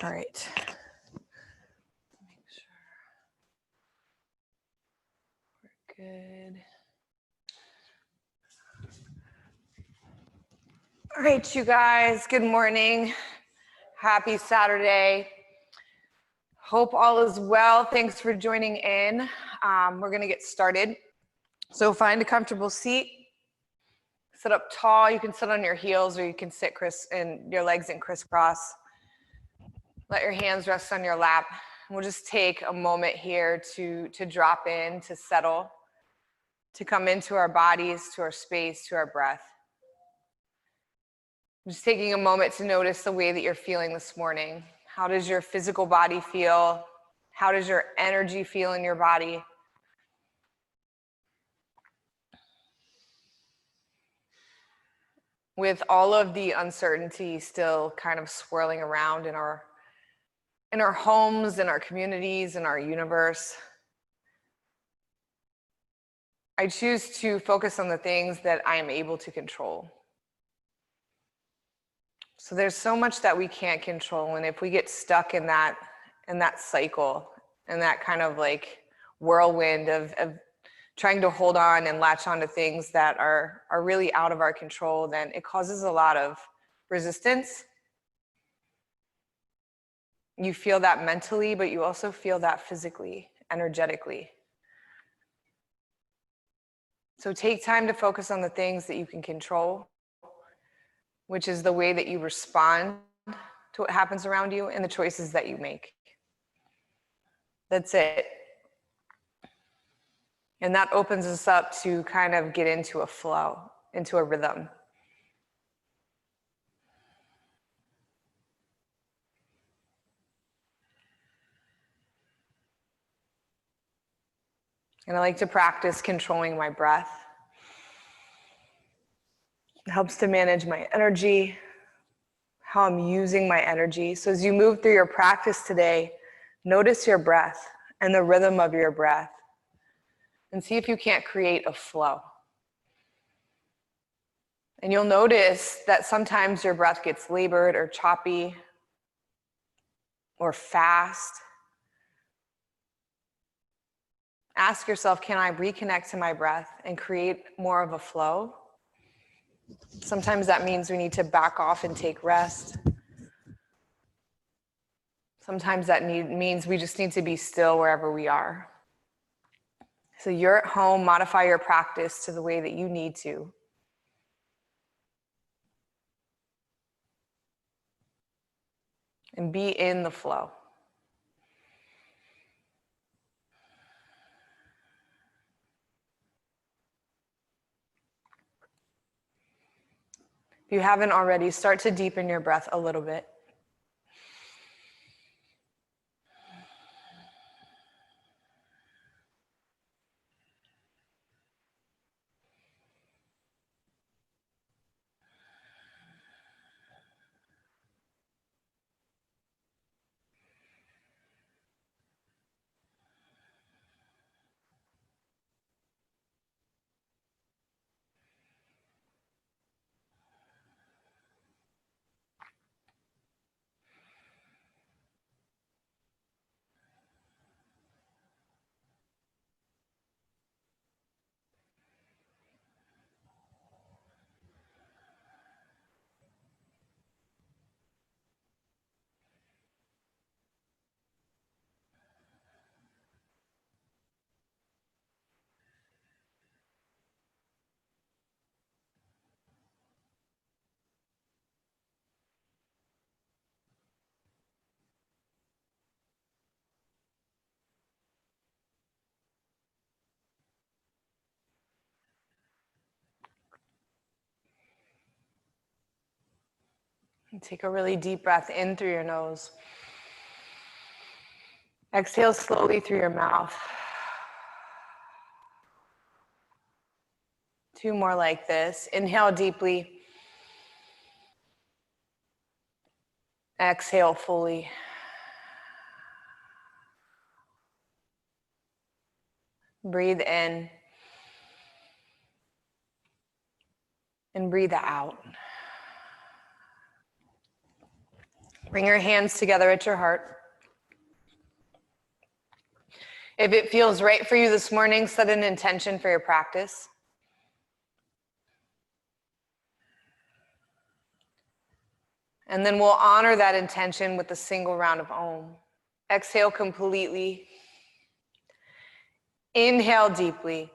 All right. Make sure we're good. All right, you guys, good morning. Happy Saturday. Hope all is well. Thanks for joining in. We're gonna get started. So find a comfortable seat. Sit up tall. You can sit on your heels or you can sit in your legs in crisscross. Let your hands rest on your lap. We'll just take a moment here to drop in, to settle, to come into our bodies, to our space, to our breath. Just taking a moment to notice the way that you're feeling this morning. How does your physical body feel? How does your energy feel in your body? With all of the uncertainty still kind of swirling around in our homes, in our communities, in our universe, I choose to focus on the things that I am able to control. So there's so much that we can't control, and if we get stuck in that cycle, and that kind of like whirlwind of trying to hold on and latch on to things that are really out of our control, then it causes a lot of resistance. You feel that mentally, but you also feel that physically, energetically. So take time to focus on the things that you can control, which is the way that you respond to what happens around you and the choices that you make. That's it. And that opens us up to kind of get into a flow, into a rhythm. And I like to practice controlling my breath. It helps to manage my energy, how I'm using my energy. So as you move through your practice today, notice your breath and the rhythm of your breath, and see if you can't create a flow. And you'll notice that sometimes your breath gets labored or choppy or fast. Ask yourself, can I reconnect to my breath and create more of a flow? Sometimes that means we need to back off and take rest. Sometimes that means we just need to be still wherever we are. So you're at home, modify your practice to the way that you need to. And be in the flow. If you haven't already, start to deepen your breath a little bit. And take a really deep breath in through your nose. Exhale slowly through your mouth. 2 more like this. Inhale deeply. Exhale fully. Breathe in. And breathe out. Bring your hands together at your heart. If it feels right for you this morning, set an intention for your practice. And then we'll honor that intention with a single round of Om. Exhale completely. Inhale deeply.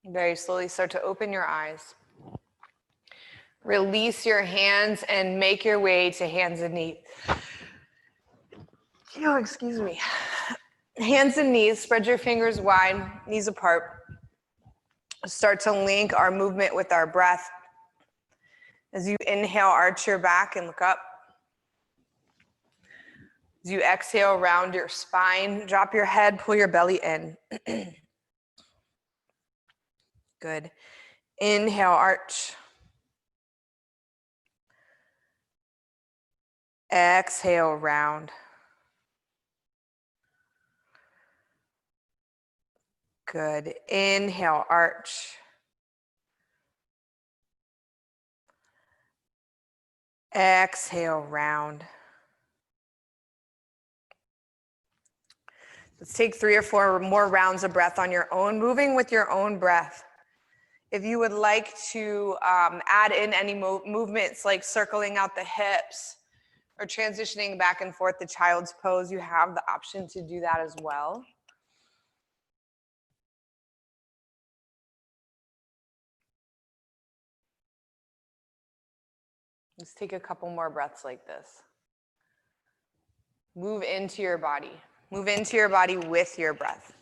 Very slowly start to open your eyes. Release your hands and make your way to hands and knees. Oh, excuse me. Hands and knees, spread your fingers wide, knees apart. Start to link our movement with our breath. As you inhale, arch your back and look up. As you exhale, round your spine, drop your head, pull your belly in. Good. Inhale, arch. Exhale, round. Good. Inhale, arch. Exhale, round. Let's take 3 or 4 more rounds of breath on your own, moving with your own breath. If you would like to add in any movements like circling out the hips or transitioning back and forth to child's pose, you have the option to do that as well. Let's take a couple more breaths like this. Move into your body. Move into your body with your breath.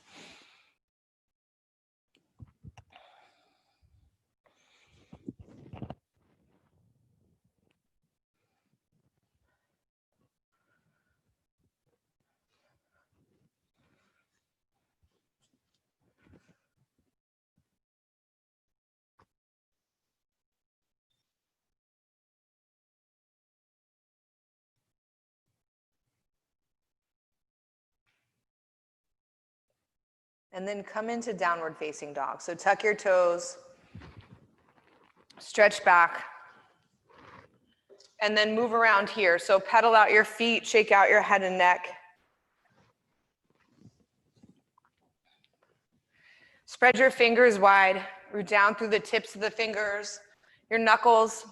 And then come into downward facing dog. So tuck your toes, stretch back, and then move around here. So pedal out your feet, shake out your head and neck. Spread your fingers wide, root down through the tips of the fingers, your knuckles,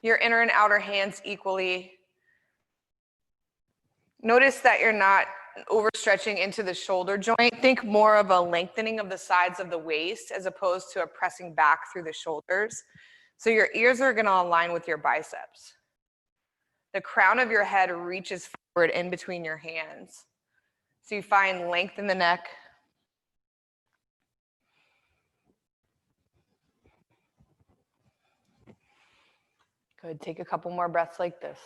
your inner and outer hands equally. Notice that you're not overstretching into the shoulder joint. Think more of a lengthening of the sides of the waist as opposed to a pressing back through the shoulders. So your ears are going to align with your biceps. The crown of your head reaches forward in between your hands. So you find length in the neck. Good. Take a couple more breaths like this.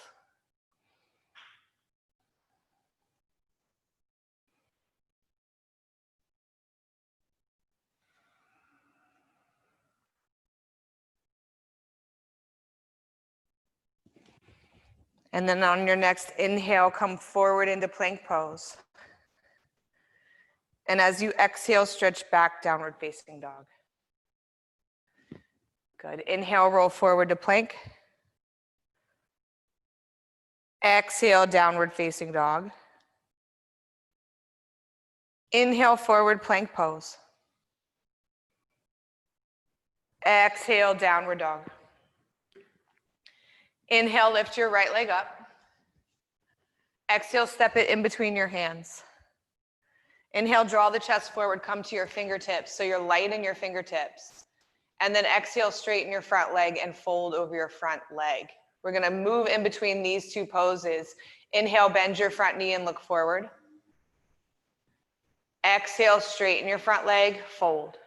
And then on your next inhale, come forward into plank pose. And as you exhale, stretch back, downward facing dog. Good. Inhale, roll forward to plank. Exhale, downward facing dog. Inhale, forward plank pose. Exhale, downward dog. Inhale, lift your right leg up. Exhale, step it in between your hands. Inhale, draw the chest forward, come to your fingertips, so you're light in your fingertips. And then exhale, straighten your front leg and fold over your front leg. We're gonna move in between these two poses. Inhale, bend your front knee and look forward. Exhale, straighten your front leg, fold.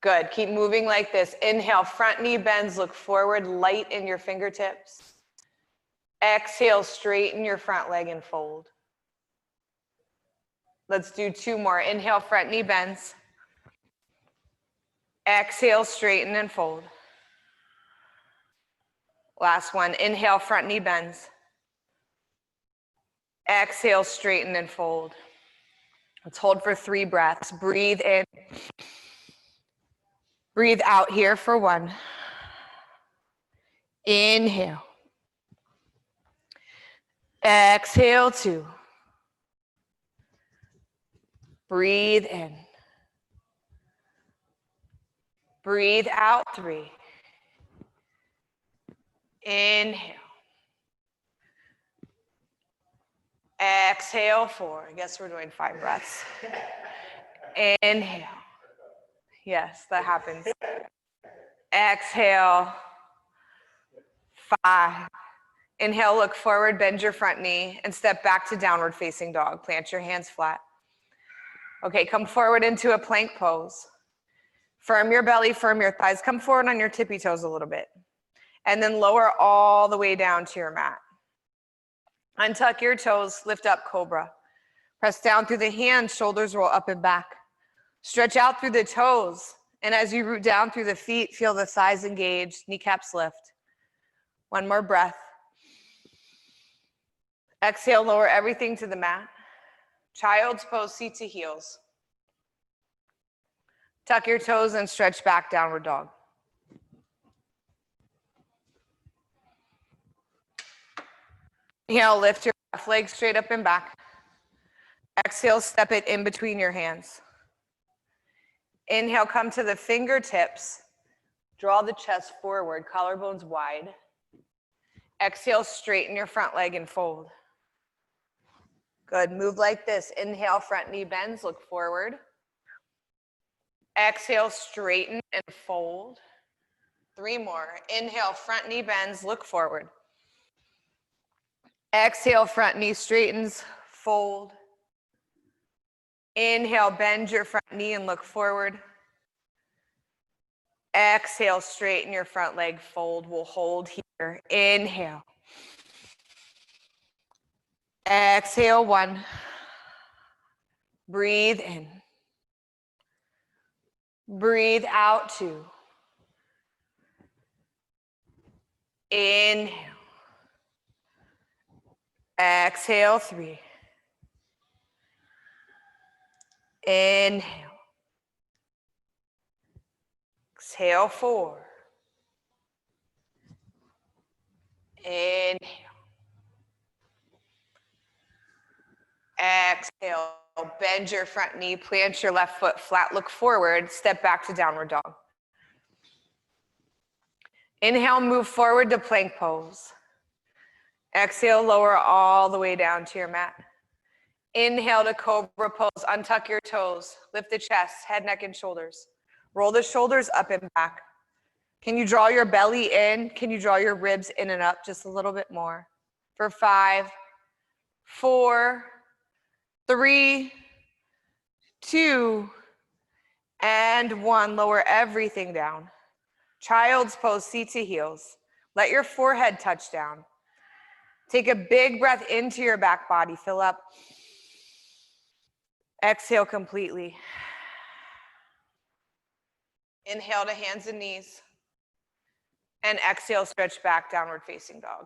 Good, keep moving like this. Inhale, front knee bends, look forward, light in your fingertips. Exhale, straighten your front leg and fold. Let's do 2 more. Inhale, front knee bends. Exhale, straighten and fold. Last one. Inhale, front knee bends. Exhale, straighten and fold. Let's hold for 3 breaths. Breathe in. Breathe out here for 1. Inhale. Exhale, 2. Breathe in. Breathe out, 3. Inhale. Exhale, 4. I guess we're doing 5 breaths. Inhale. Yes, that happens. Exhale. 5. Inhale, look forward, bend your front knee, and step back to downward facing dog. Plant your hands flat. Okay, come forward into a plank pose. Firm your belly, firm your thighs. Come forward on your tippy toes a little bit. And then lower all the way down to your mat. Untuck your toes, lift up cobra. Press down through the hands, shoulders roll up and back. Stretch out through the toes. And as you root down through the feet, feel the thighs engaged, kneecaps lift. 1 more breath. Exhale, lower everything to the mat. Child's pose, seat to heels. Tuck your toes and stretch back, downward dog. Inhale, lift your left leg straight up and back. Exhale, step it in between your hands. Inhale, come to the fingertips. Draw the chest forward, collarbones wide. Exhale, straighten your front leg and fold. Good, move like this. Inhale, front knee bends, look forward. Exhale, straighten and fold. 3 more. Inhale, front knee bends, look forward. Exhale, front knee straightens, fold. Inhale, bend your front knee and look forward. Exhale, straighten your front leg, fold. We'll hold here. Inhale. Exhale, 1. Breathe in. Breathe out, 2. Inhale. Exhale, 3. Inhale. Exhale, 4. Inhale. Exhale. Bend your front knee, plant your left foot flat, look forward, step back to downward dog. Inhale, move forward to plank pose. Exhale, lower all the way down to your mat. Inhale to cobra pose, untuck your toes, lift the chest, head, neck, and shoulders. Roll the shoulders up and back. Can you draw your belly in? Can you draw your ribs in and up just a little bit more? For 5, 4, 3, 2, and 1. Lower everything down. Child's pose, seat to heels. Let your forehead touch down. Take a big breath into your back body. Fill up. Exhale completely. Inhale to hands and knees. And exhale, stretch back, downward facing dog.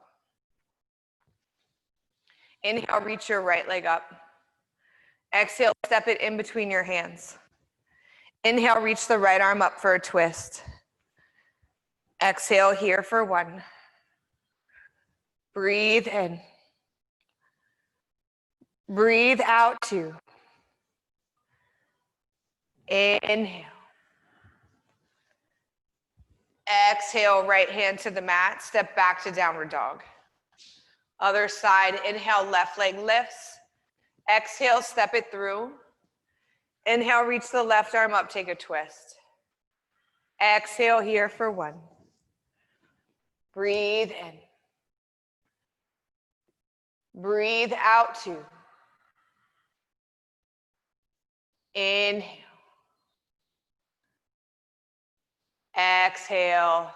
Inhale, reach your right leg up. Exhale, step it in between your hands. Inhale, reach the right arm up for a twist. Exhale here for 1. Breathe in. Breathe out, 2. Inhale. Exhale, right hand to the mat. Step back to downward dog. Other side, inhale, left leg lifts. Exhale, step it through. Inhale, reach the left arm up, take a twist. Exhale here for 1. Breathe in. Breathe out, 2. Inhale. Exhale,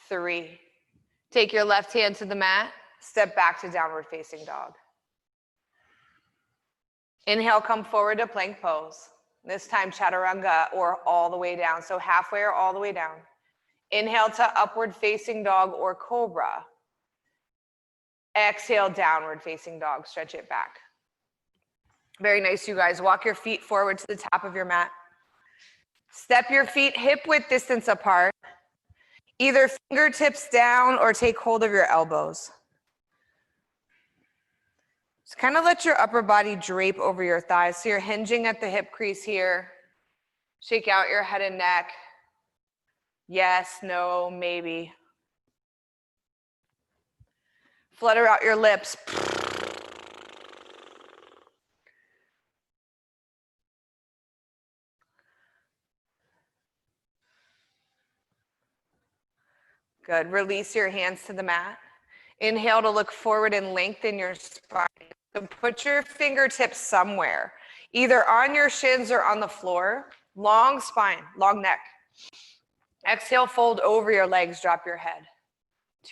3. Take your left hand to the mat, step back to downward facing dog. Inhale, come forward to plank pose. This time chaturanga or all the way down. So halfway or all the way down. Inhale to upward facing dog or cobra. Exhale, downward facing dog. Stretch it back. Very nice, you guys. Walk your feet forward to the top of your mat. Step your feet hip width distance apart. Either fingertips down or take hold of your elbows. Just kind of let your upper body drape over your thighs. So you're hinging at the hip crease here. Shake out your head and neck. Yes, no, maybe. Flutter out your lips. Good. Release your hands to the mat. Inhale to look forward and lengthen your spine. So put your fingertips somewhere, either on your shins or on the floor. Long spine, long neck. Exhale, fold over your legs, drop your head.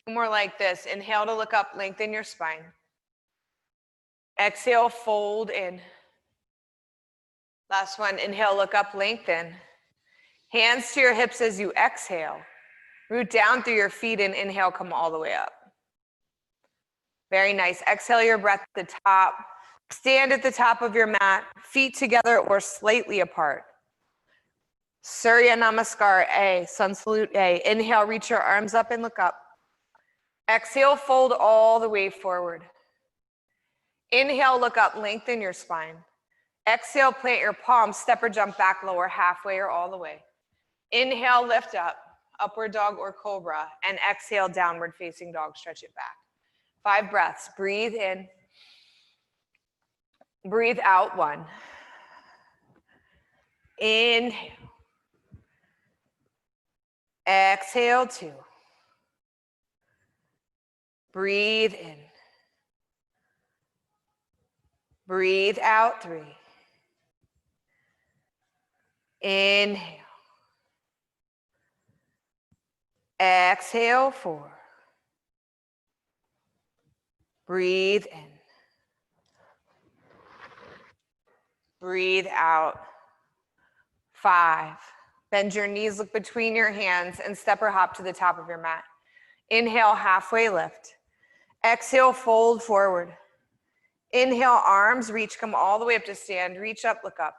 2 more like this. Inhale to look up, lengthen your spine. Exhale, fold in. Last one. Inhale, look up, lengthen. Hands to your hips as you exhale. Root down through your feet and inhale, come all the way up. Very nice. Exhale your breath at the top. Stand at the top of your mat, feet together or slightly apart. Surya Namaskar A, Sun Salute A. Inhale, reach your arms up and look up. Exhale, fold all the way forward. Inhale, look up, lengthen your spine. Exhale, plant your palms, step or jump back lower halfway or all the way. Inhale, lift up. Upward dog or cobra, and exhale, downward facing dog, stretch it back. 5 breaths, breathe in, breathe out 1. Inhale, exhale 2. Breathe in, breathe out 3. Inhale. Exhale 4. Breathe in. Breathe out. 5. Bend your knees, look between your hands, and step or hop to the top of your mat. Inhale, halfway lift. Exhale, fold forward. Inhale, arms reach, come all the way up to stand. Reach up, look up.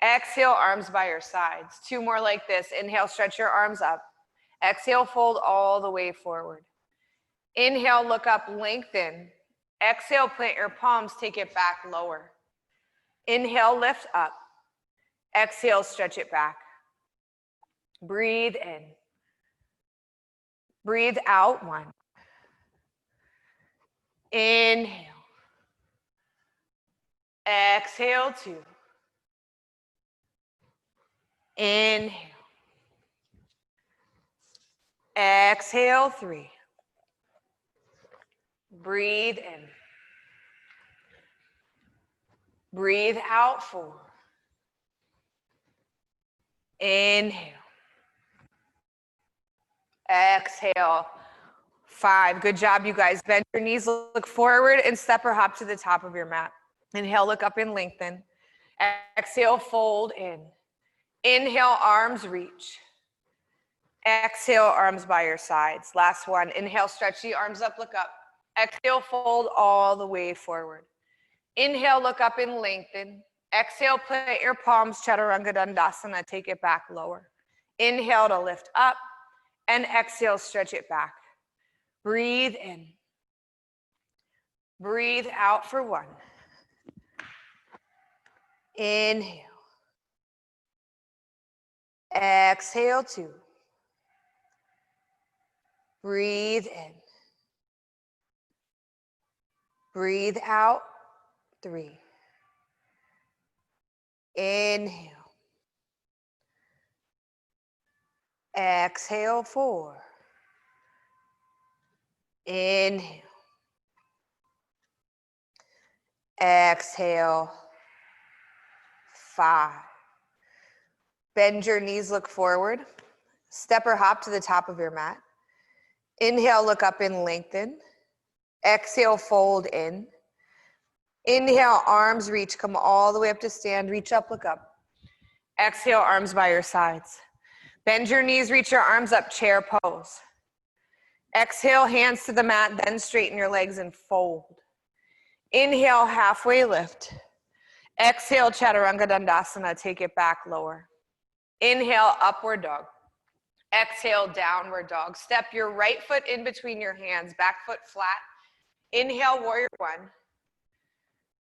Exhale, arms by your sides. 2 more like this. Inhale, stretch your arms up. Exhale, fold all the way forward. Inhale, look up, lengthen. Exhale, plant your palms, take it back lower. Inhale, lift up. Exhale, stretch it back. Breathe in. Breathe out 1. Inhale. Exhale 2. Inhale. Exhale 3. Breathe in. Breathe out 4. Inhale. Exhale 5. Good job, you guys. Bend your knees, look forward, and step or hop to the top of your mat. Inhale, look up and lengthen. Exhale, fold in. Inhale, arms reach. Exhale, arms by your sides. Last one. Inhale, stretch the arms up, look up. Exhale, fold all the way forward. Inhale, look up and lengthen. Exhale, plant your palms, Chaturanga Dandasana, take it back lower. Inhale to lift up, and exhale, stretch it back. Breathe in. Breathe out for 1. Inhale. Exhale 2. Breathe in. Breathe out 3. Inhale. Exhale 4. Inhale. Exhale 5. Bend your knees, look forward. Step or hop to the top of your mat. Inhale, look up and lengthen. Exhale, fold in. Inhale, arms reach, come all the way up to stand. Reach up, look up. Exhale, arms by your sides. Bend your knees, reach your arms up, chair pose. Exhale, hands to the mat, then straighten your legs and fold. Inhale, halfway lift. Exhale, Chaturanga Dandasana, take it back lower. Inhale, upward dog. Exhale, downward dog. Step your right foot in between your hands, back foot flat. Inhale, warrior one.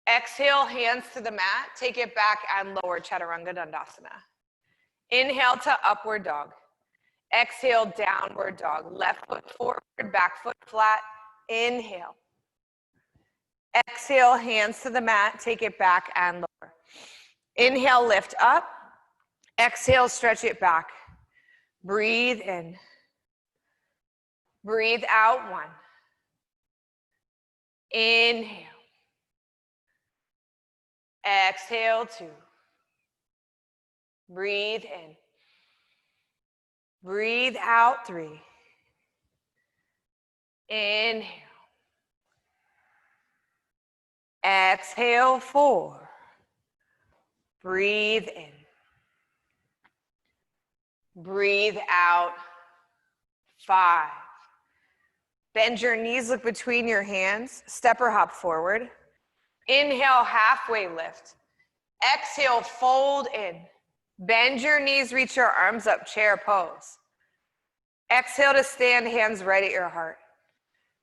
Exhale, hands to the mat, take it back and lower, Chaturanga Dandasana. Inhale to upward dog. Exhale, downward dog. Left foot forward, back foot flat. Inhale. Exhale, hands to the mat, take it back and lower. Inhale, lift up. Exhale, stretch it back. Breathe in. Breathe out, one. Inhale. Exhale, two. Breathe in. Breathe out, three. Inhale. Exhale, four. Breathe in. Breathe out, five. Bend your knees, look between your hands, step or hop forward. Inhale, halfway lift. Exhale, fold in. Bend your knees, reach your arms up, chair pose. Exhale to stand, hands right at your heart.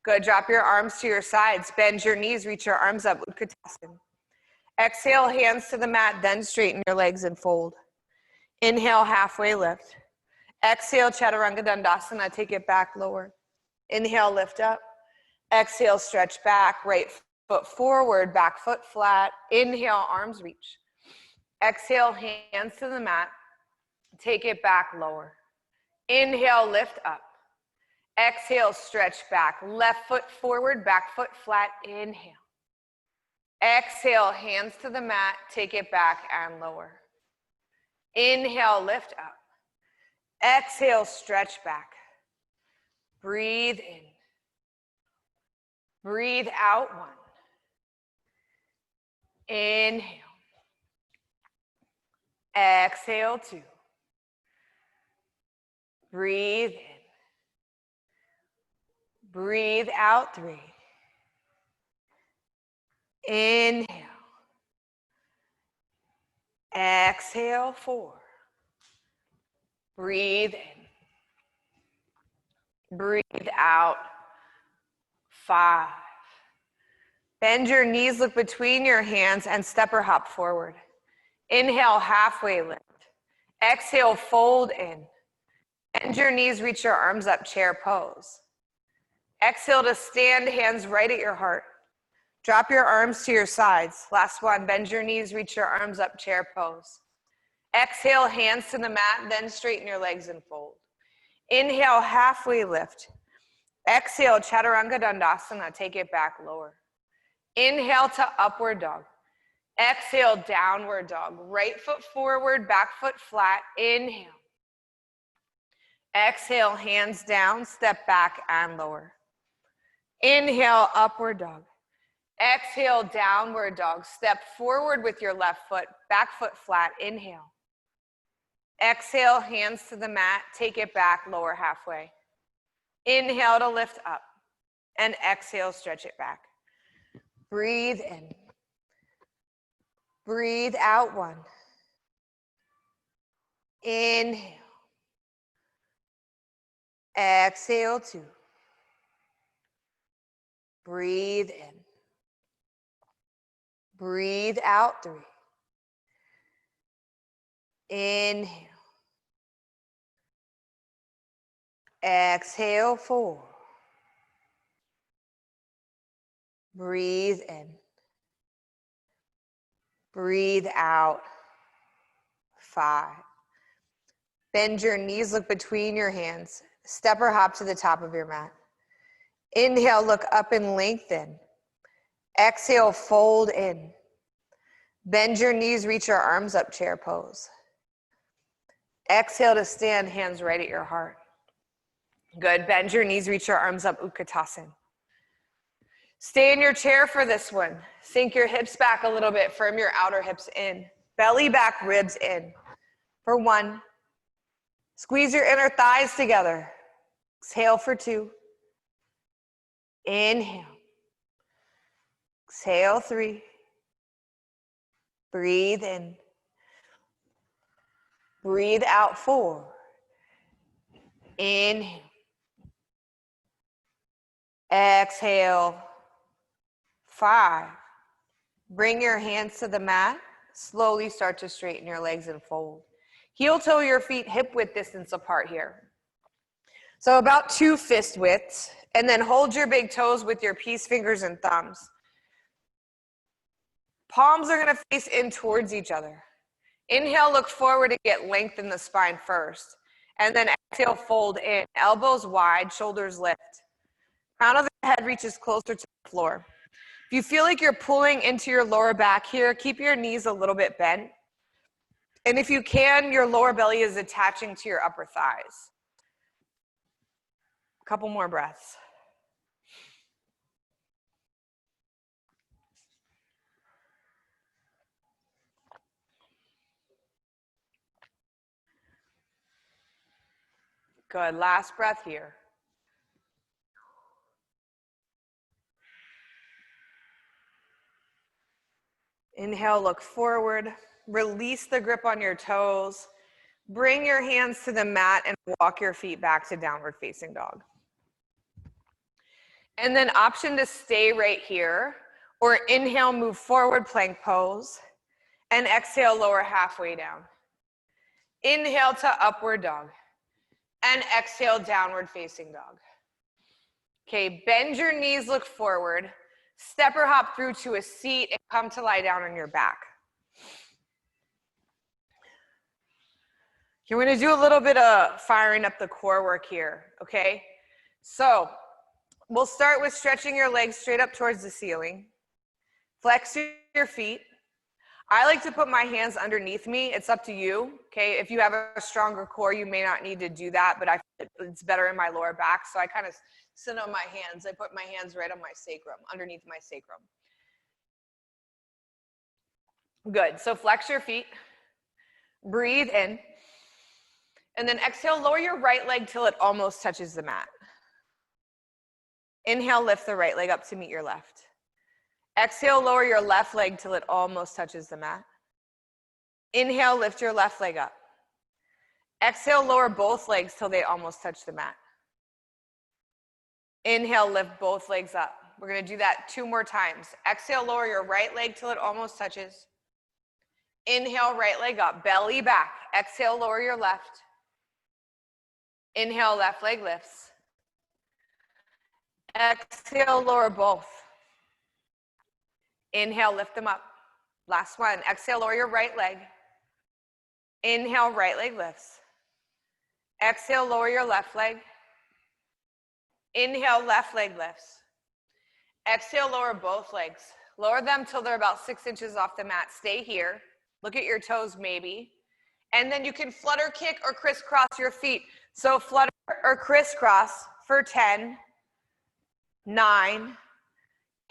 Good, drop your arms to your sides. Bend your knees, reach your arms up, Utkatasana. Exhale, hands to the mat, then straighten your legs and fold. Inhale, halfway lift. Exhale, Chaturanga Dandasana, take it back lower. Inhale, lift up. Exhale, stretch back, right foot forward, back foot flat. Inhale, arms reach. Exhale, hands to the mat. Take it back lower. Inhale, lift up. Exhale, stretch back. Left foot forward, back foot flat. Inhale. Exhale, hands to the mat. Take it back and lower. Inhale, lift up. Exhale, stretch back. Breathe in. Breathe out, one. Inhale. Exhale, two. Breathe in. Breathe out, three. Inhale. Exhale, four. Breathe in. Breathe out, five. Bend your knees, look between your hands, and step or hop forward. Inhale, halfway lift. Exhale, fold in. Bend your knees, reach your arms up, chair pose. Exhale to stand, hands right at your heart. Drop your arms to your sides. Last one, bend your knees, reach your arms up, chair pose. Exhale, hands to the mat, then straighten your legs and fold. Inhale, halfway lift. Exhale, Chaturanga Dandasana, take it back lower. Inhale to upward dog. Exhale, downward dog. Right foot forward, back foot flat. Inhale. Exhale, hands down, step back and lower. Inhale, upward dog. Exhale, downward dog. Step forward with your left foot, back foot flat. Inhale. Exhale, hands to the mat, take it back, lower halfway. Inhale to lift up, and exhale, stretch it back. Breathe in. Breathe out, one. Inhale. Exhale, two. Breathe in. Breathe out, three. Inhale. Exhale, four. Breathe in. Breathe out, five. Bend your knees, look between your hands. Step or hop to the top of your mat. Inhale, look up and lengthen. Exhale, fold in. Bend your knees, reach your arms up, chair pose. Exhale to stand, hands right at your heart. Good, bend your knees, reach your arms up, Utkatasana. Stay in your chair for this one. Sink your hips back a little bit, firm your outer hips in. Belly back, ribs in. For one, Squeeze your inner thighs together. Exhale for 2. Inhale. Exhale 3. Breathe in. Breathe out 4. Inhale. Exhale 5. Bring your hands to the mat. Slowly start to straighten your legs and fold. Heel toe your feet hip width distance apart here. So about 2 fist widths. And then hold your big toes with your peace fingers and thumbs. Palms are going to face in towards each other. Inhale, look forward and get length in the spine first. And then exhale, fold in. Elbows wide, shoulders lift. Crown of the head reaches closer to the floor. If you feel like you're pulling into your lower back here, keep your knees a little bit bent. And if you can, your lower belly is attaching to your upper thighs. A couple more breaths. Good, last breath here. Inhale, look forward. Release the grip on your toes. Bring your hands to the mat and walk your feet back to downward facing dog. And then option to stay right here, or inhale, move forward, plank pose, and exhale, lower halfway down. Inhale to upward dog, and exhale, downward facing dog. Okay, bend your knees, look forward, step or hop through to a seat, and come to lie down on your back. You're gonna do a little bit of firing up the core work here, okay? So, we'll start with stretching your legs straight up towards the ceiling. Flex your feet. I like to put my hands underneath me. It's up to you, okay? If you have a stronger core, you may not need to do that, but it's better in my lower back, so I kind of sit on my hands. I put my hands right on my sacrum, underneath my sacrum. Good, so flex your feet. Breathe in. And then exhale, lower your right leg till it almost touches the mat. Inhale, lift the right leg up to meet your left. Exhale, lower your left leg till it almost touches the mat. Inhale, lift your left leg up. Exhale, lower both legs till they almost touch the mat. Inhale, lift both legs up. We're gonna do that 2 more times. Exhale, lower your right leg till it almost touches. Inhale, right leg up, belly back. Exhale, lower your left. Inhale, left leg lifts. Exhale, lower both. Inhale, lift them up. Last one. Exhale, lower your right leg. Inhale, right leg lifts. Exhale, lower your left leg. Inhale, left leg lifts. Exhale, lower both legs. Lower them till they're about 6 inches off the mat. Stay here. Look at your toes maybe. And then you can flutter kick or crisscross your feet. So flutter or crisscross for 10, 9,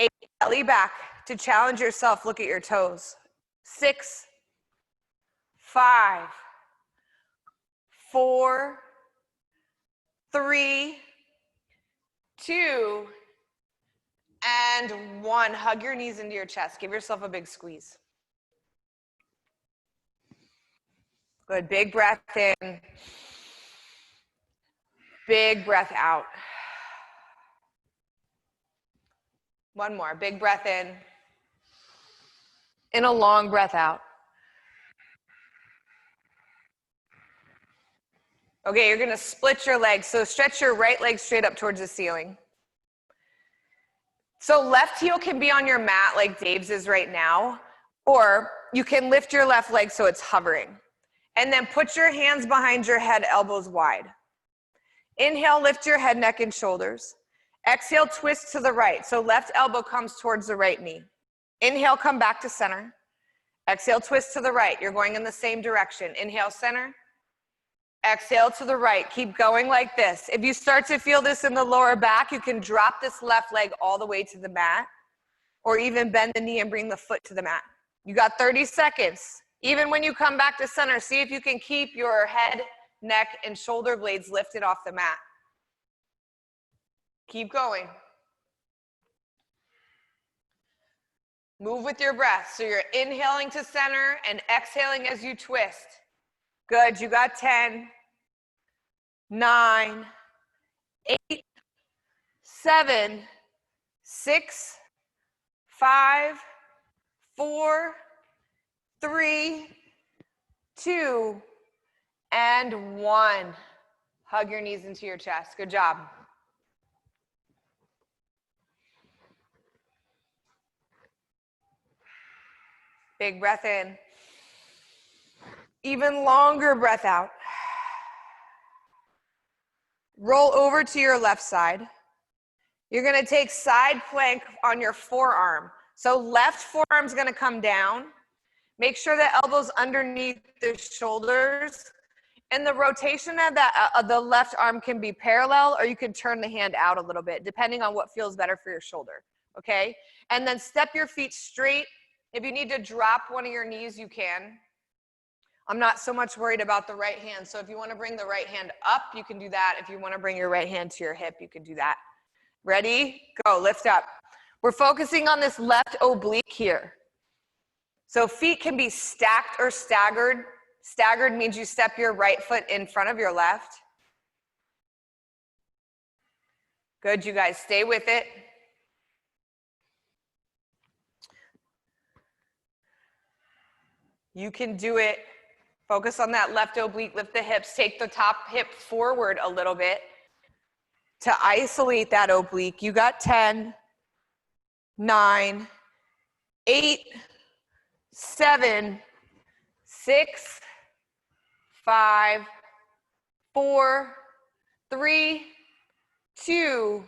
8, belly back. To challenge yourself, look at your toes. 6, 5, 4, 3, 2, and 1. Hug your knees into your chest. Give yourself a big squeeze. Good, big breath in. Big breath out. One more, big breath in. And a long breath out. Okay, you're gonna split your legs. So stretch your right leg straight up towards the ceiling. So left heel can be on your mat like Dave's is right now, or you can lift your left leg so it's hovering. And then put your hands behind your head, elbows wide. Inhale, lift your head, neck, and shoulders. Exhale, twist to the right. So left elbow comes towards the right knee. Inhale, come back to center. Exhale, twist to the right. You're going in the same direction. Inhale, center. Exhale to the right. Keep going like this. If you start to feel this in the lower back, you can drop this left leg all the way to the mat, or even bend the knee and bring the foot to the mat. You got 30 seconds. Even when you come back to center, see if you can keep your head neck, and shoulder blades lifted off the mat. Keep going. Move with your breath. So you're inhaling to center and exhaling as you twist. Good, you got 10, 9, 8, 7, 6, 5, 4, 3, 2, and 1. Hug your knees into your chest. Good job. Big breath in. Even longer breath out. Roll over to your left side. You're gonna take side plank on your forearm. So left forearm's gonna come down. Make sure the elbow's underneath the shoulders. And the rotation of the left arm can be parallel, or you can turn the hand out a little bit, depending on what feels better for your shoulder, okay? And then step your feet straight. If you need to drop one of your knees, you can. I'm not so much worried about the right hand. So if you want to bring the right hand up, you can do that. If you want to bring your right hand to your hip, you can do that. Ready? Go, lift up. We're focusing on this left oblique here. So feet can be stacked or staggered. Staggered means you step your right foot in front of your left. Good, you guys, stay with it. You can do it. Focus on that left oblique, lift the hips, take the top hip forward a little bit to isolate that oblique. You got 10, 9, 8, 7, 6, 5, 4, 3, 2,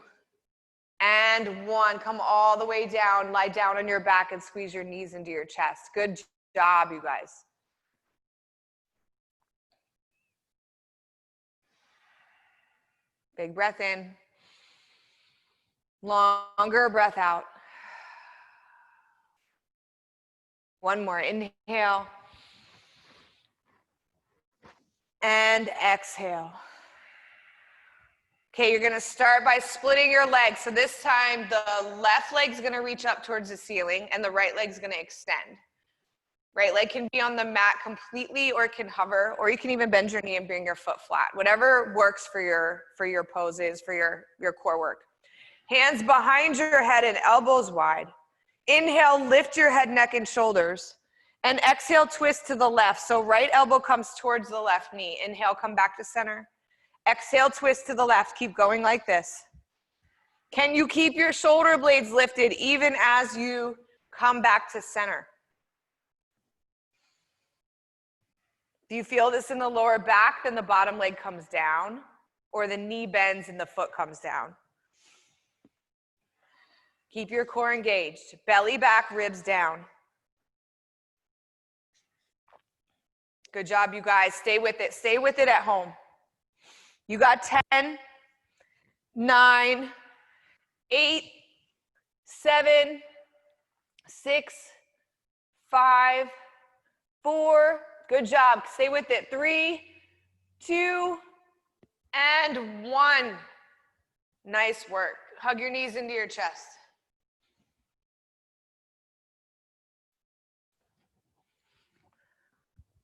and 1. Come all the way down, lie down on your back and squeeze your knees into your chest. Good job, you guys. Big breath in. Longer breath out. One more, inhale. And exhale. Okay, you're gonna start by splitting your legs. So this time, the left leg's gonna reach up towards the ceiling and the right leg's gonna extend. Right leg can be on the mat completely, or it can hover, or you can even bend your knee and bring your foot flat. Whatever works for your poses, for your core work. Hands behind your head and elbows wide. Inhale, lift your head, neck, and shoulders. And exhale, twist to the left. So right elbow comes towards the left knee. Inhale, come back to center. Exhale, twist to the left. Keep going like this. Can you keep your shoulder blades lifted even as you come back to center? Do you feel this in the lower back? Then the bottom leg comes down, or the knee bends and the foot comes down. Keep your core engaged. Belly back, ribs down. Good job, you guys. Stay with it. Stay with it at home. You got 10, 9, 8, 7, 6, 5, 4. Good job. Stay with it. 3, 2, and 1. Nice work. Hug your knees into your chest.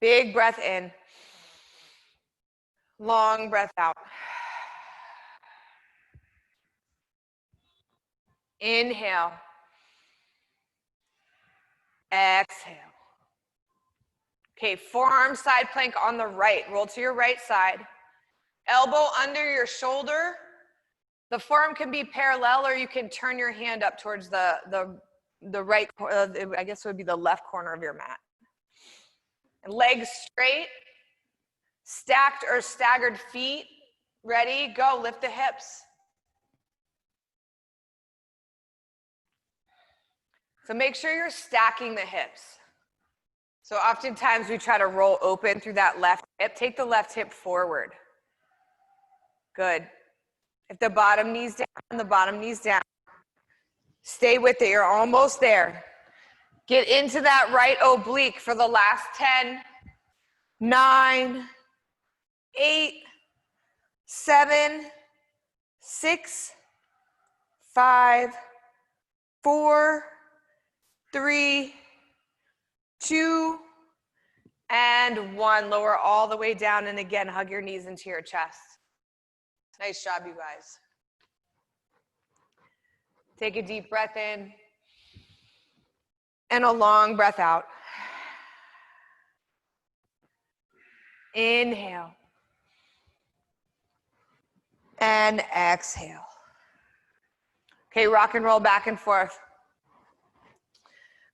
Big breath in. Long breath out. Inhale. Exhale. Okay, forearm side plank on the right. Roll to your right side. Elbow under your shoulder. The forearm can be parallel, or you can turn your hand up towards the right, I guess it would be the left corner of your mat. And legs straight. Stacked or staggered feet. Ready? Go. Lift the hips. So make sure you're stacking the hips. So oftentimes we try to roll open through that left hip. Take the left hip forward. Good. If the bottom knee's down, the bottom knee's down. Stay with it. You're almost there. Get into that right oblique for the last 10, 9, 8, 7, 6, 5, 4, 3, 2, and 1. Lower all the way down, and again, hug your knees into your chest. Nice job, you guys. Take a deep breath in and a long breath out. Inhale and exhale. Okay, rock and roll back and forth.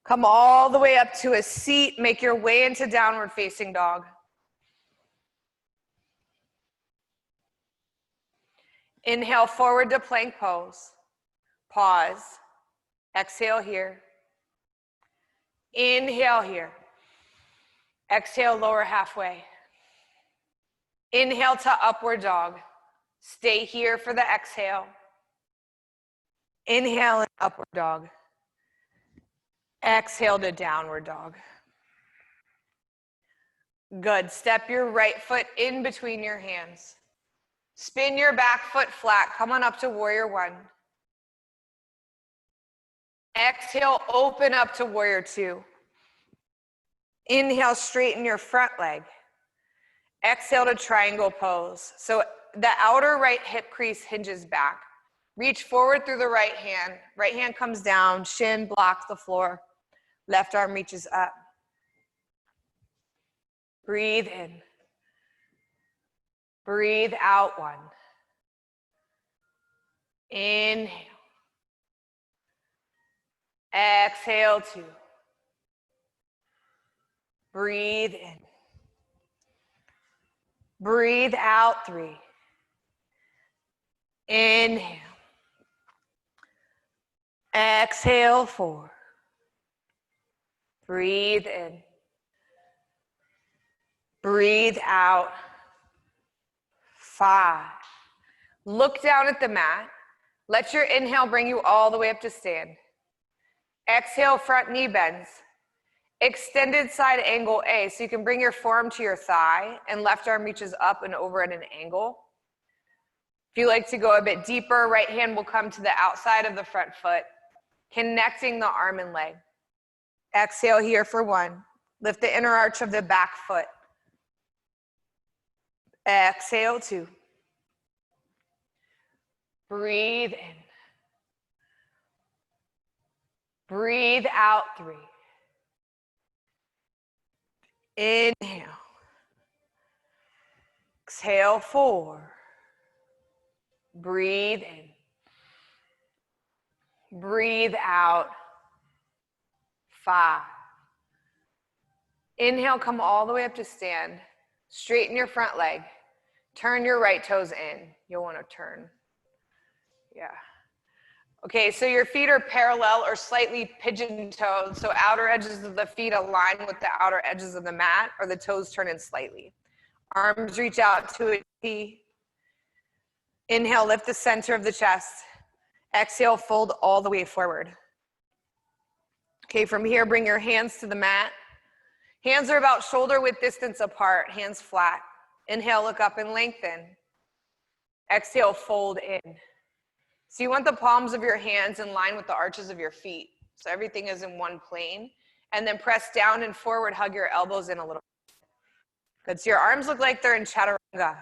Come all the way up to a seat. Make your way into downward facing dog. Inhale forward to plank pose. Pause. Exhale here. Inhale here. Exhale, lower halfway. Inhale to upward dog. Stay here for the exhale. Inhale and upward dog. Exhale to downward dog. Good. Step your right foot in between your hands. Spin your back foot flat. Come on up to warrior one. Exhale, open up to warrior two. Inhale, straighten your front leg. Exhale to triangle pose. So the outer right hip crease hinges back. Reach forward through the right hand. Right hand comes down, shin blocks the floor. Left arm reaches up. Breathe in. Breathe out one. Inhale. Exhale two. Breathe in. Breathe out three. Inhale. Exhale four. Breathe in. Breathe out. 5. Look down at the mat. Let your inhale bring you all the way up to stand. Exhale, front knee bends. Extended side angle A, so you can bring your forearm to your thigh and left arm reaches up and over at an angle. If you like to go a bit deeper, right hand will come to the outside of the front foot, connecting the arm and leg. Exhale here for 1. Lift the inner arch of the back foot. Exhale 2. Breathe in. Breathe out 3. Inhale. Exhale 4. Breathe in. Breathe out 5. Inhale, come all the way up to stand. Straighten your front leg. Turn your right toes in. You'll want to turn. Yeah. Okay, so your feet are parallel or slightly pigeon-toed, so outer edges of the feet align with the outer edges of the mat, or the toes turn in slightly. Arms reach out to a T. Inhale, lift the center of the chest. Exhale, fold all the way forward. Okay, from here, bring your hands to the mat. Hands are about shoulder width distance apart, hands flat. Inhale, look up and lengthen. Exhale, fold in. So you want the palms of your hands in line with the arches of your feet. So everything is in one plane. And then press down and forward, hug your elbows in a little. Good, so your arms look like they're in chaturanga.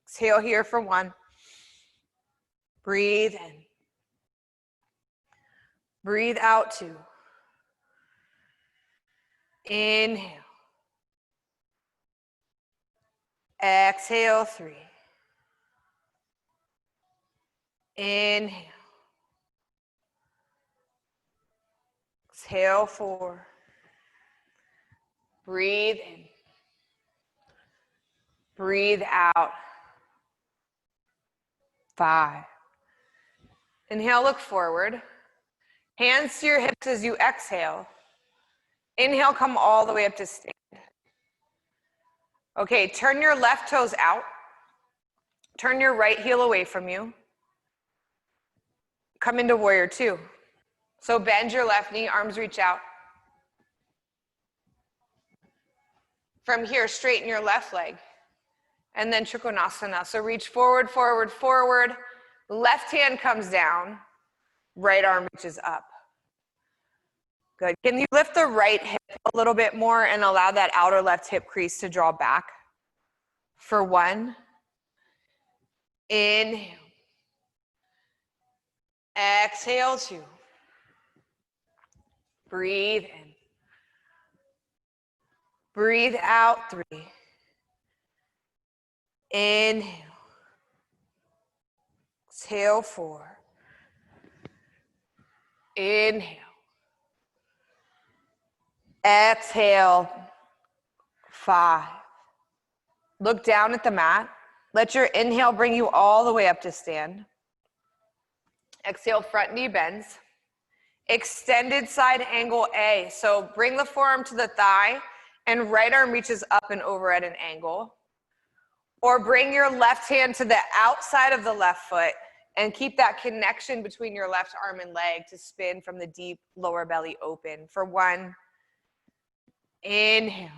Exhale here for 1. Breathe in. Breathe out 2. Inhale. Exhale 3. Inhale. Exhale 4. Breathe in. Breathe out 5. Inhale, look forward. Hands to your hips as you exhale. Inhale, come all the way up to stand. Okay, turn your left toes out. Turn your right heel away from you. Come into warrior 2. So bend your left knee, arms reach out. From here, straighten your left leg. And then Trikonasana. So reach forward, forward, forward. Left hand comes down. Right arm reaches up. Good. Can you lift the right hip a little bit more and allow that outer left hip crease to draw back? For 1. Inhale. Exhale, 2. Breathe in. Breathe out, 3. Inhale. Exhale, 4. Inhale. Exhale, 5. Look down at the mat. Let your inhale bring you all the way up to stand. Exhale, front knee bends. Extended side angle A. So bring the forearm to the thigh and right arm reaches up and over at an angle. Or bring your left hand to the outside of the left foot and keep that connection between your left arm and leg to spin from the deep lower belly open. For 1, inhale.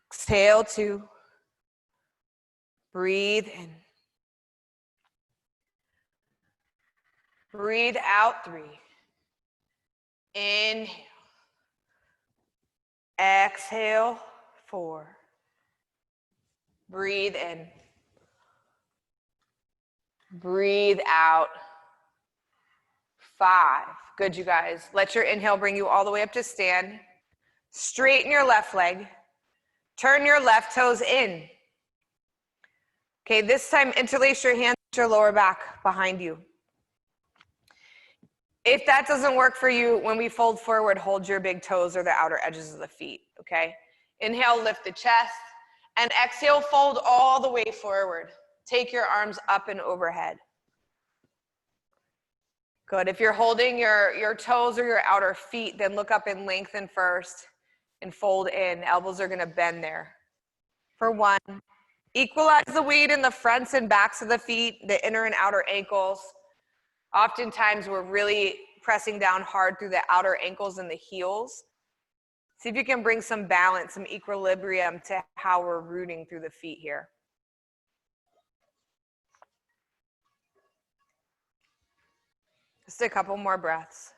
Exhale, 2. Breathe in. Breathe out, 3. Inhale. Exhale, 4. Breathe in. Breathe out, 5. Good, you guys. Let your inhale bring you all the way up to stand. Straighten your left leg. Turn your left toes in. Okay, this time interlace your hands to your lower back behind you. If that doesn't work for you, when we fold forward, hold your big toes or the outer edges of the feet, okay? Inhale, lift the chest, and exhale, fold all the way forward. Take your arms up and overhead. Good. If you're holding your toes or your outer feet, then look up and lengthen first and fold in. Elbows are gonna bend there. For 1, equalize the weight in the fronts and backs of the feet, the inner and outer ankles. Oftentimes we're really pressing down hard through the outer ankles and the heels. See if you can bring some balance, some equilibrium to how we're rooting through the feet here. Just a couple more breaths.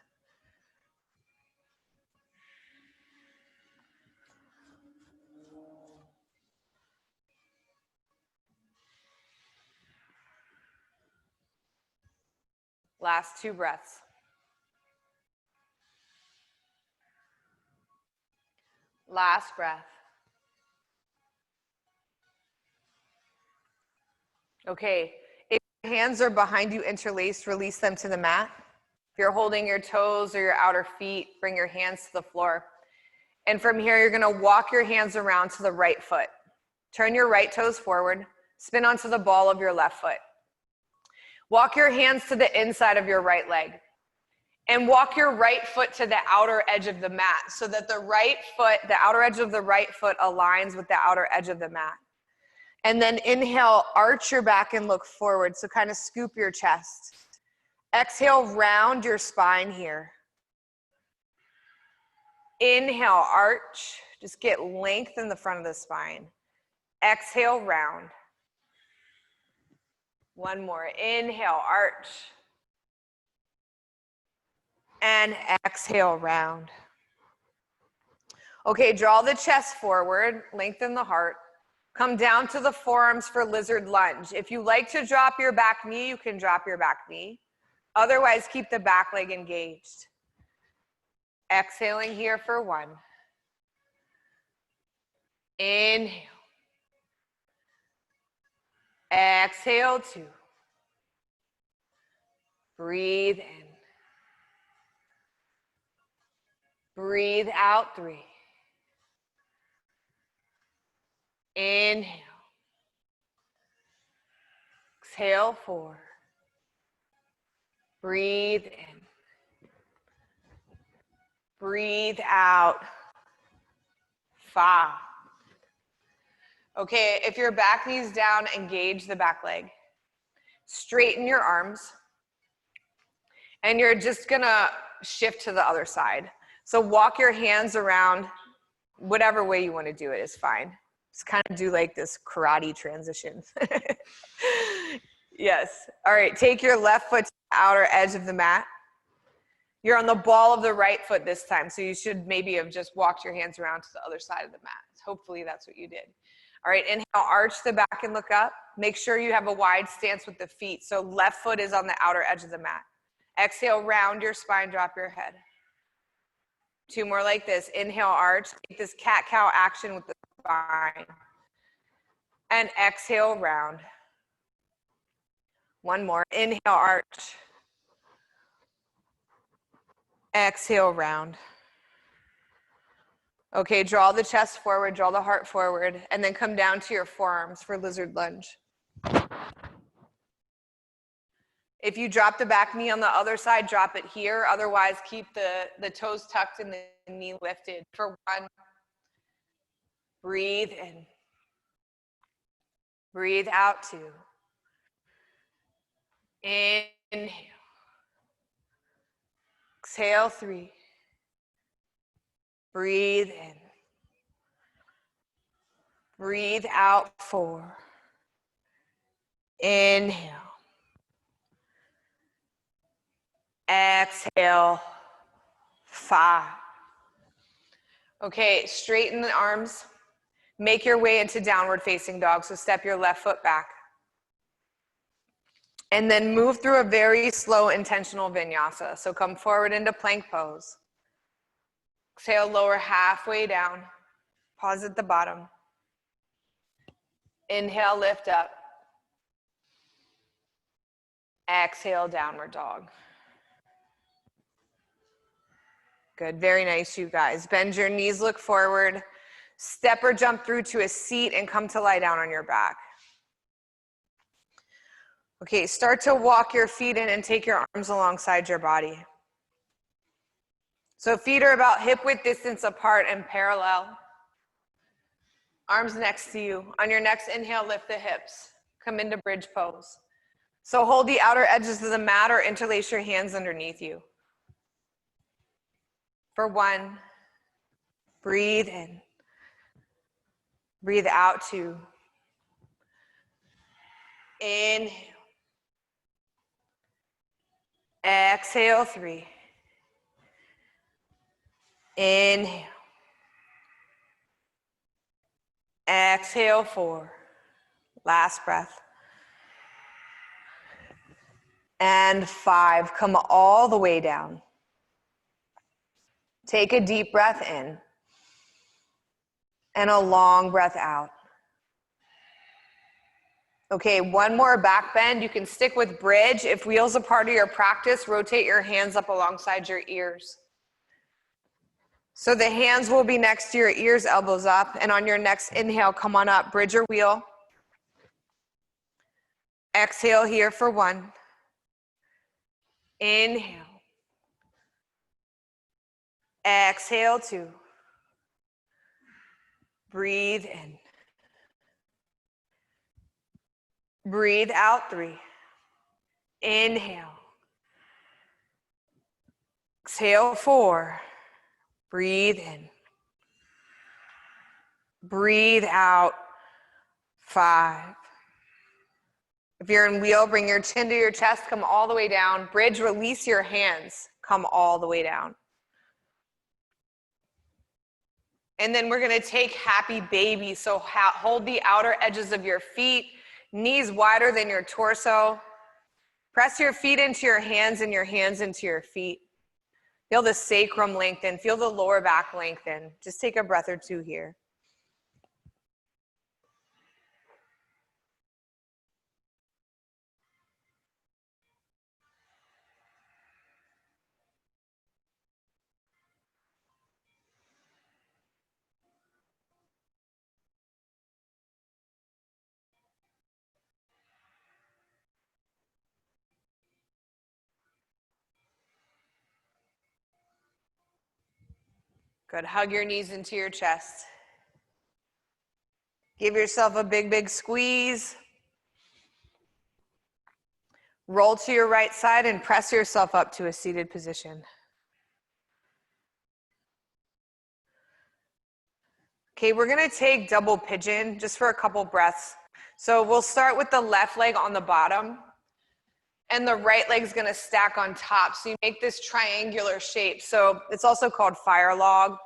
Last 2 breaths. Last breath. Okay, if your hands are behind you interlaced, release them to the mat. If you're holding your toes or your outer feet, bring your hands to the floor. And from here, you're gonna walk your hands around to the right foot. Turn your right toes forward, spin onto the ball of your left foot. Walk your hands to the inside of your right leg. And walk your right foot to the outer edge of the mat so that the right foot, the outer edge of the right foot aligns with the outer edge of the mat. And then inhale, arch your back and look forward. So kind of scoop your chest. Exhale, round your spine here. Inhale, arch. Just get length in the front of the spine. Exhale, round. 1 more. Inhale, arch. And exhale, round. Okay, draw the chest forward, lengthen the heart. Come down to the forearms for lizard lunge. If you like to drop your back knee, you can drop your back knee. Otherwise, keep the back leg engaged. Exhaling here for 1. Inhale. Exhale, 2. Breathe in. Breathe out, 3. Inhale. Exhale, 4. Breathe in. Breathe out, 5. Okay, if your back knee's down, engage the back leg. Straighten your arms. And you're just gonna shift to the other side. So walk your hands around, whatever way you wanna do it is fine. Just kind of do like this karate transition. Yes. All right, take your left foot to the outer edge of the mat. You're on the ball of the right foot this time, so you should maybe have just walked your hands around to the other side of the mat. Hopefully that's what you did. All right, inhale, arch the back and look up. Make sure you have a wide stance with the feet, so left foot is on the outer edge of the mat. Exhale, round your spine, drop your head. 2 more like this. Inhale, arch. Take this cat-cow action with the spine. And exhale, round. 1 more. Inhale, arch. Exhale, round. Okay, draw the chest forward, draw the heart forward, and then come down to your forearms for lizard lunge. If you drop the back knee on the other side, drop it here. Otherwise, keep the toes tucked and the knee lifted. For 1, breathe in. Breathe out 2. Inhale. Exhale 3. Breathe in. Breathe out 4. Inhale. Exhale 5. Okay, straighten the arms. Make your way into downward facing dog. So step your left foot back. And then move through a very slow, intentional vinyasa. So come forward into plank pose. Exhale, lower halfway down. Pause at the bottom. Inhale, lift up. Exhale, downward dog. Good, very nice, you guys. Bend your knees, look forward. Step or jump through to a seat and come to lie down on your back. Okay, start to walk your feet in and take your arms alongside your body. So feet are about hip width distance apart and parallel. Arms next to you. On your next inhale, lift the hips. Come into bridge pose. So hold the outer edges of the mat or interlace your hands underneath you. For 1, breathe in. Breathe out 2. Inhale. Exhale 3. Inhale. Exhale 4. Last breath. And 5. Come all the way down. Take a deep breath in. And a long breath out. Okay, 1 more back bend. You can stick with bridge. If wheel's a part of your practice, rotate your hands up alongside your ears. So the hands will be next to your ears, elbows up. And on your next inhale, come on up, bridge or wheel. Exhale here for 1. Inhale. Exhale 2. Breathe in. Breathe out 3. Inhale. Exhale 4. Breathe in. Breathe out 5. If you're in wheel, bring your chin to your chest, come all the way down. Bridge, release your hands, come all the way down. And then we're gonna take happy baby. So hold the outer edges of your feet, knees wider than your torso. Press your feet into your hands and your hands into your feet. Feel the sacrum lengthen, feel the lower back lengthen. Just take a breath or 2 here. Good, hug your knees into your chest. Give yourself a big, big squeeze. Roll to your right side and press yourself up to a seated position. Okay, we're gonna take double pigeon just for a couple breaths. So we'll start with the left leg on the bottom and the right leg's gonna stack on top. So you make this triangular shape. So it's also called fire log.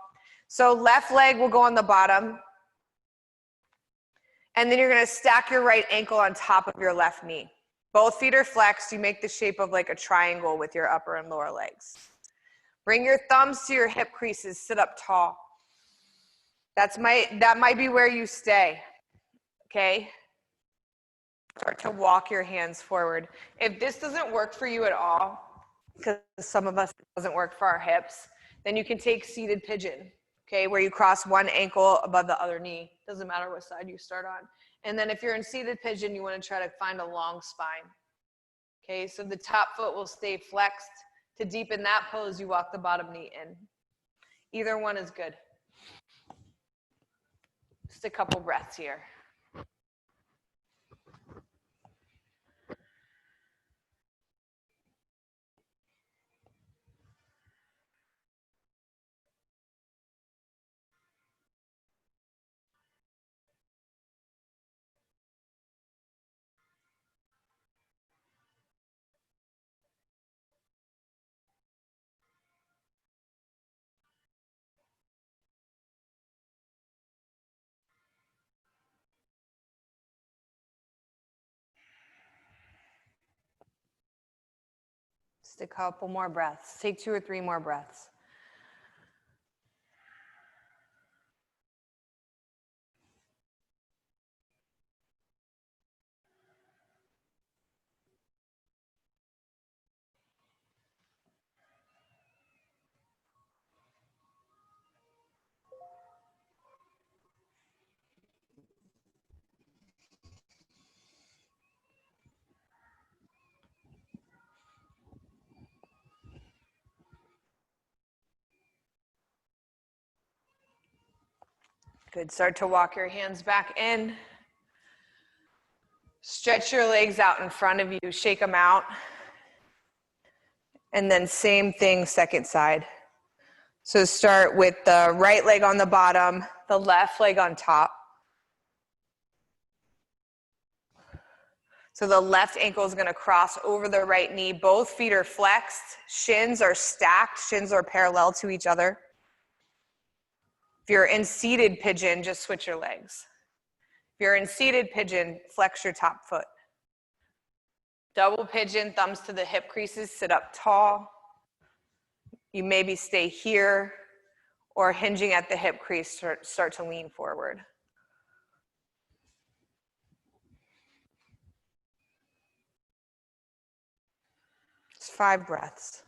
So left leg will go on the bottom, and then you're gonna stack your right ankle on top of your left knee. Both feet are flexed. You make the shape of like a triangle with your upper and lower legs. Bring your thumbs to your hip creases, sit up tall. That might be where you stay, okay? Start to walk your hands forward. If this doesn't work for you at all, because some of us it doesn't work for our hips, then you can take seated pigeon, okay, where you cross one ankle above the other knee. Doesn't matter what side you start on. And then if you're in seated pigeon, you want to try to find a long spine. Okay, so the top foot will stay flexed. To deepen that pose, you walk the bottom knee in. Either one is good. Just a couple breaths here. Just a couple more breaths. Take 2 or 3 more breaths. Good. Start to walk your hands back in. Stretch your legs out in front of you. Shake them out. And then same thing, second side. So start with the right leg on the bottom, the left leg on top. So the left ankle is going to cross over the right knee. Both feet are flexed. Shins are stacked. Shins are parallel to each other. If you're in seated pigeon, just switch your legs. If you're in seated pigeon, flex your top foot. Double pigeon, thumbs to the hip creases, sit up tall. You maybe stay here or hinging at the hip crease, start to lean forward. Just 5 breaths.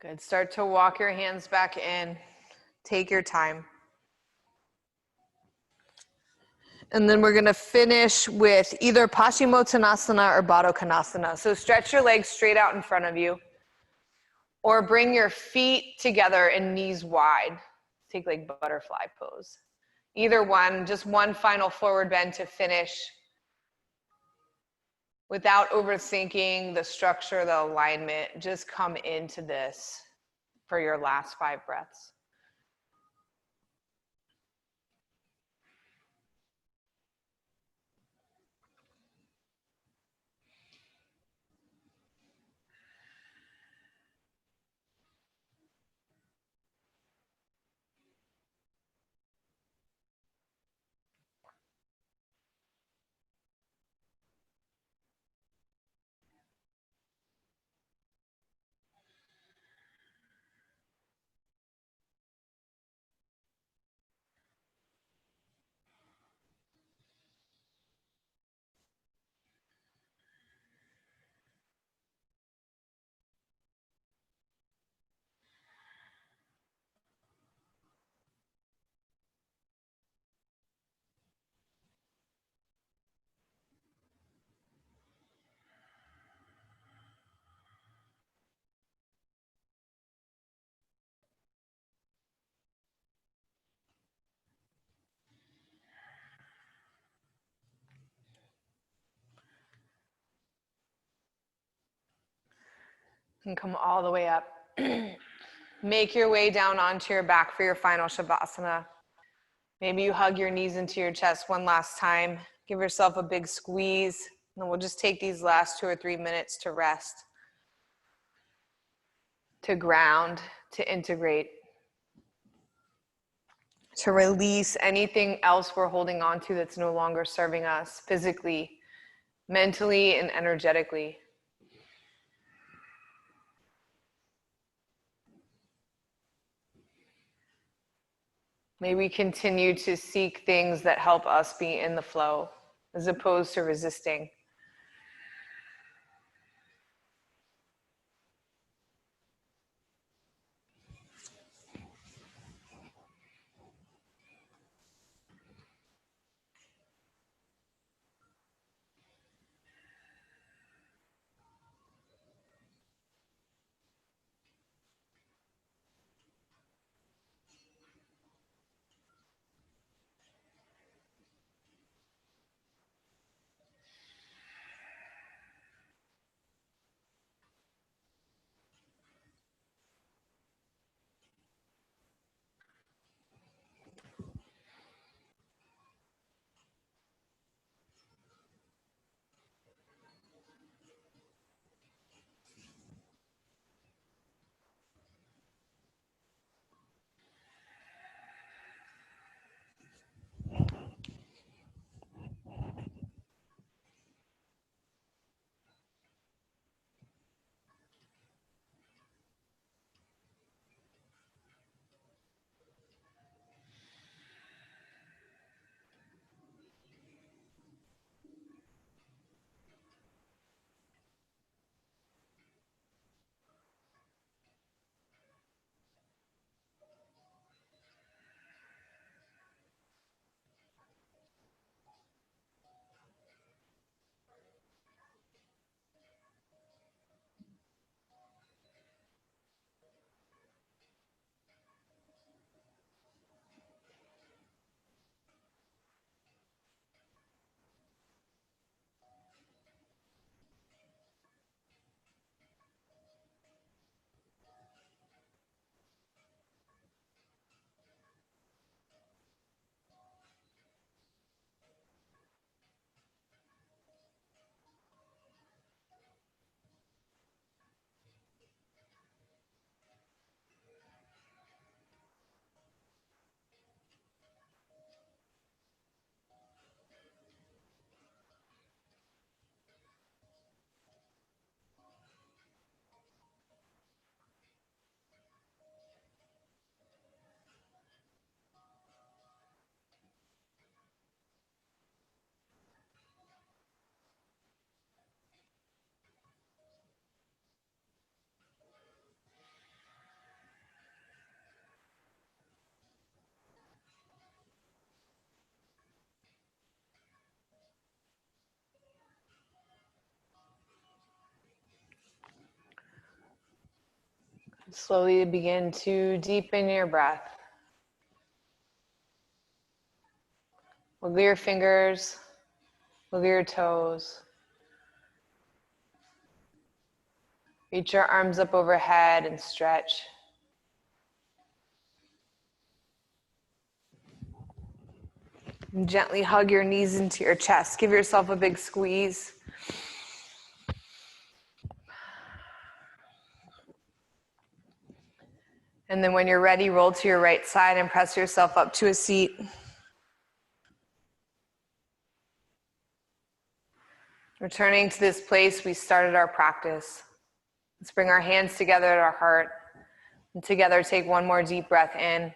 Good. Start to walk your hands back in. Take your time. And then we're going to finish with either Paschimottanasana or Baddha Konasana. So stretch your legs straight out in front of you. Or bring your feet together and knees wide. Take like butterfly pose. Either one, just one final forward bend to finish without overthinking the structure, the alignment. Just come into this for your last 5 breaths. And come all the way up. Make your way down onto your back for your final Shavasana. Maybe you hug your knees into your chest one last time. Give yourself a big squeeze. And we'll just take these last 2 or 3 minutes to rest, to ground, to integrate, to release anything else we're holding on to that's no longer serving us physically, mentally, and energetically. May we continue to seek things that help us be in the flow as opposed to resisting. Slowly begin to deepen your breath. Wiggle your fingers, wiggle your toes. Reach your arms up overhead and stretch. And gently hug your knees into your chest. Give yourself a big squeeze. And then when you're ready, roll to your right side and press yourself up to a seat. Returning to this place we started our practice. Let's bring our hands together at our heart. And together take one more deep breath in.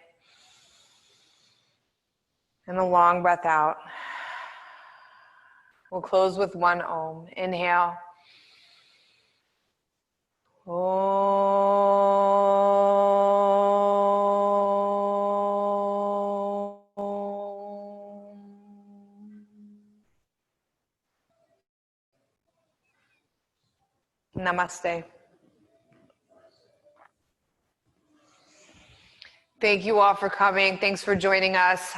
And a long breath out. We'll close with one Om. Inhale. Namaste. Thank you all for coming. Thanks for joining us.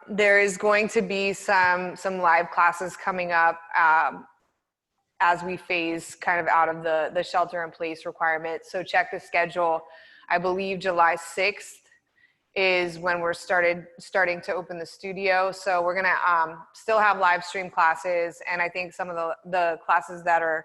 There is going to be some live classes coming up. as we phase kind of out of the shelter in place requirement. So check the schedule. I believe July 6th is when we're starting to open the studio. So we're gonna still have live stream classes. And I think some of the classes that are